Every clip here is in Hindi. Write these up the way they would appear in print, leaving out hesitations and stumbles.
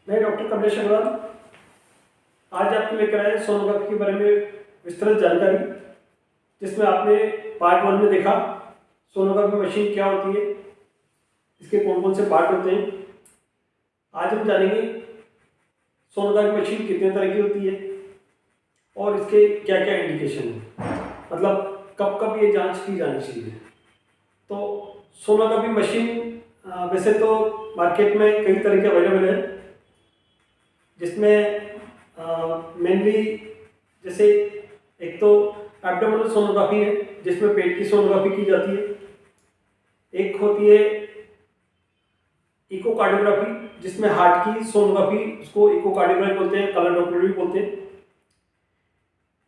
मैं डॉक्टर कमलेश अग्रवाल आज आपके लेकर आए सोनोग्राफी के बारे में विस्तृत जानकारी, जिसमें आपने पार्ट 1 में देखा सोनोग्राफी मशीन क्या होती है, इसके कौन कौन से पार्ट होते हैं। आज हम जानेंगे सोनोग्राफी मशीन कितने तरह की होती है और इसके क्या क्या इंडिकेशन है, मतलब कब कब ये जांच की जानी चाहिए। तो सोनोग्राफी मशीन वैसे तो मार्केट में कई तरह के अवेलेबल है, जिसमें मेनली जैसे एक तो एब्डोमिनल सोनोग्राफी है जिसमें पेट की सोनोग्राफी की जाती है, एक होती है इकोकार्डियोग्राफी जिसमें हार्ट की सोनोग्राफी, उसको इकोकार्डियोग्राफी बोलते हैं, कलर डॉप्लर भी बोलते हैं।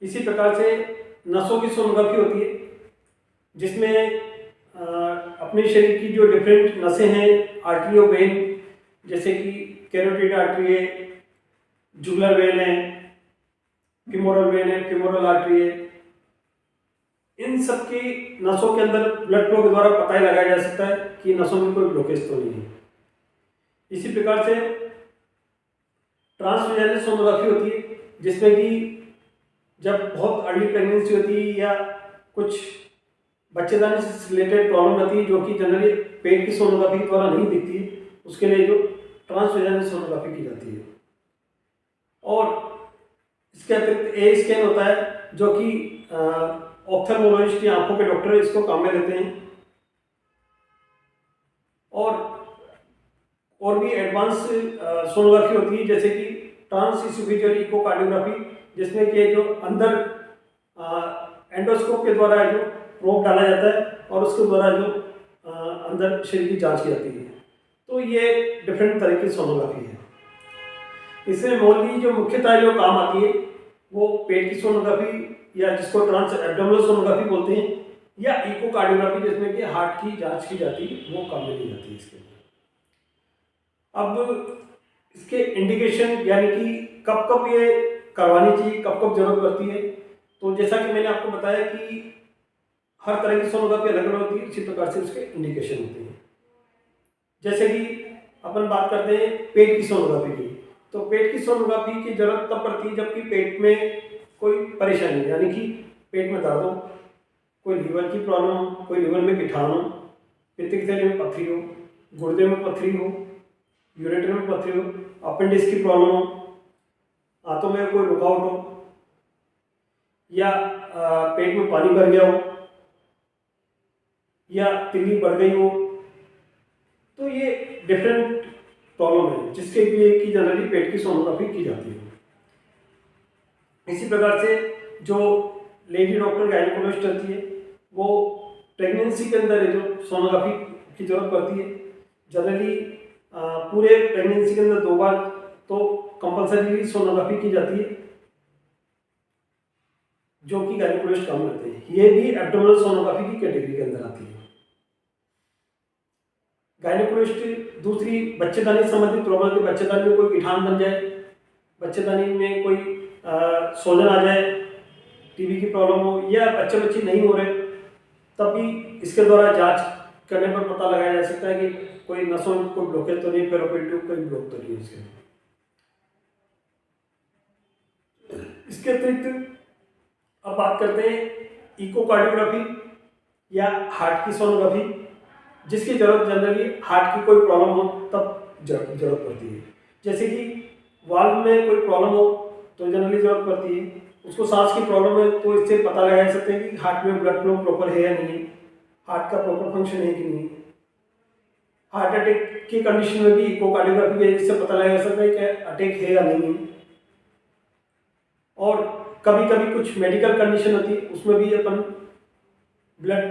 इसी प्रकार से नसों की सोनोग्राफी होती है जिसमें अपने शरीर की जो डिफरेंट नसें हैं, आर्टरी और वेन, जैसे कि कैरोटिड आर्टरी है, जुगुलर वेन है, फीमोरल वेन है, फीमोरल आर्टरी है, इन सब की नसों के अंदर ब्लड फ्लो के द्वारा पता ही लगाया जा सकता है कि नसों में कोई ब्लॉकेज तो नहीं है। इसी प्रकार से ट्रांसवेजाइनल सोनोग्राफी होती है जिसमें कि जब बहुत अर्ली प्रेगनेंसी होती है या कुछ बच्चेदानी से रिलेटेड प्रॉब्लम होती है जो कि जनरली पेट की सोनोग्राफी के द्वारा नहीं दिखती, उसके लिए जो ट्रांसवेजाइनल सोनोग्राफी की जाती है। और इसके अतिरिक्त ए स्कैन होता है जो कि ऑप्थेल्मोलॉजिस्ट या आंखों के डॉक्टर इसको काम में लेते हैं। और भी एडवांस सोनोग्राफी होती है जैसे कि ट्रांसइसोफेजियल इकोकार्डियोग्राफी, जिसमें कि जो अंदर एंडोस्कोप के द्वारा जो प्रोब डाला जाता है और उसके द्वारा जो अंदर शरीर की जांच की जाती है। तो ये डिफरेंट तरह की सोनोग्राफी है। इसमें मौलिक जो मुख्यतः जो काम आती है वो पेट की सोनोग्राफी या जिसको ट्रांस एब्डोमिनल सोनोग्राफी बोलते हैं, या इकोकार्डियोग्राफी जिसमें कि हार्ट की जांच की जाती है, वो काम में ली जाती है इसके लिए। अब इसके इंडिकेशन यानी कि कब कब ये करवानी चाहिए, कब कब जरूरत पड़ती है, तो जैसा कि मैंने आपको बताया कि हर तरह की सोनोग्राफी अलग अलग होती है, इसी प्रकार से उसके इंडिकेशन होते हैं। जैसे कि अपन बात करते हैं पेट की सोनोग्राफी की, तो पेट की सोनोग्राफी की जरूरत तब पड़ती है जबकि पेट में कोई परेशानी, यानी कि पेट में दर्द हो, कोई लीवर की प्रॉब्लम हो, कोई लीवर में गिठान हो, पित्त की थैली में पथरी हो, गुर्दे में पथरी हो, यूरेटर में पथरी हो, अपेंडिक्स की प्रॉब्लम हो, आंतों में कोई रुकावट हो, या पेट में पानी भर गया हो, या तिल्ली बढ़ गई हो। तो ये डिफरेंट प्रॉब्लम है जिसके लिए कि जनरली पेट की सोनोग्राफी की जाती है। इसी प्रकार से जो लेडी डॉक्टर गायनेकोलॉजिस्ट रहती है वो प्रेगनेंसी के अंदर जो सोनोग्राफी की जरूरत पड़ती है, जनरली पूरे प्रेगनेंसी के अंदर 2 बार तो कंपल्सरी सोनोग्राफी की जाती है, जो कि गायनेकोलॉजिस्ट काम करते हैं। ये भी एब्डोमिनल सोनोग्राफी की कैटेगरी के अंदर आती है। गायनेकोलॉजिस्ट दूसरी बच्चेदानी संबंधित प्रॉब्लम के, बच्चेदानी में कोई गिठान बन जाए, बच्चेदानी में कोई सोजन आ जाए, टीबी की प्रॉब्लम हो, या बच्चे नहीं हो रहे, तब भी इसके द्वारा जांच करने पर पता लगाया जा सकता है कि कोई नसों में कोई ब्लॉकेज तो नहीं, फेलोपियन ट्यूब कोई ब्लॉक तो नहीं है इसके। इसके अतिरिक्त अब बात करते हैं इकोकार्डियोग्राफी या हार्ट की सोनोग्राफी, जिसकी जरूरत जनरली हार्ट की कोई प्रॉब्लम हो तब जरूरत पड़ती है। जैसे कि वाल्व में कोई प्रॉब्लम हो तो जनरली जरूरत पड़ती है, उसको सांस की प्रॉब्लम है तो इससे पता लगा सकते हैं कि हार्ट में ब्लड फ्लो प्रॉपर है या नहीं, हार्ट का प्रॉपर फंक्शन है कि नहीं। हार्ट अटैक की कंडीशन में भी इकोकार्डियोग्राफी के इससे पता लगा सकता है कि अटैक है या नहीं। और कभी कभी कुछ मेडिकल कंडीशन होती है, उसमें भी अपन ब्लड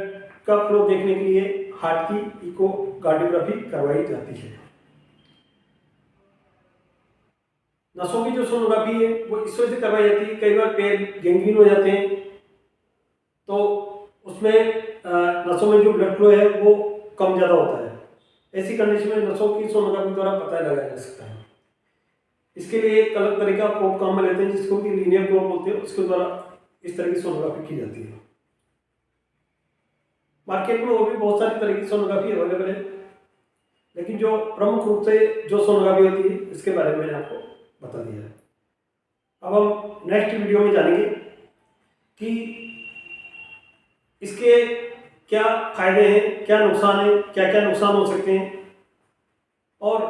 का फ्लो देखने के लिए हार्ट की इकोकार्डियोग्राफी करवाई जाती है। नसों की जो सोनोग्राफी है वो इस वजह से करवाई जाती है, कई बार पैर गैंग्रीन हो जाते हैं तो उसमें नसों में जो ब्लड फ्लो है वो कम ज़्यादा होता है। ऐसी कंडीशन में नसों की सोनोग्राफी द्वारा पता लगाया जा सकता है। इसके लिए एक अलग तरह का प्रोब काम में लेते हैं जिसको कि लीनियर प्रोब बोलते हैं, उसके द्वारा इस तरह की सोनोग्राफी की जाती है। मार्केट में और भी बहुत सारी तरह की सोनोग्राफी अवेलेबल है, लेकिन जो प्रमुख रूप से जो सोनोग्राफी होती है इसके बारे में मैंने आपको बता दिया है। अब हम नेक्स्ट वीडियो में जानेंगे कि इसके क्या फायदे हैं, क्या नुकसान है, क्या क्या नुकसान हो सकते हैं और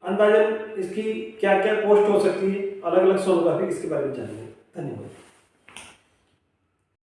अंदाजन इसकी क्या क्या कॉस्ट हो सकती है, अलग अलग सोनोग्राफी इसके बारे में जानेंगे। धन्यवाद।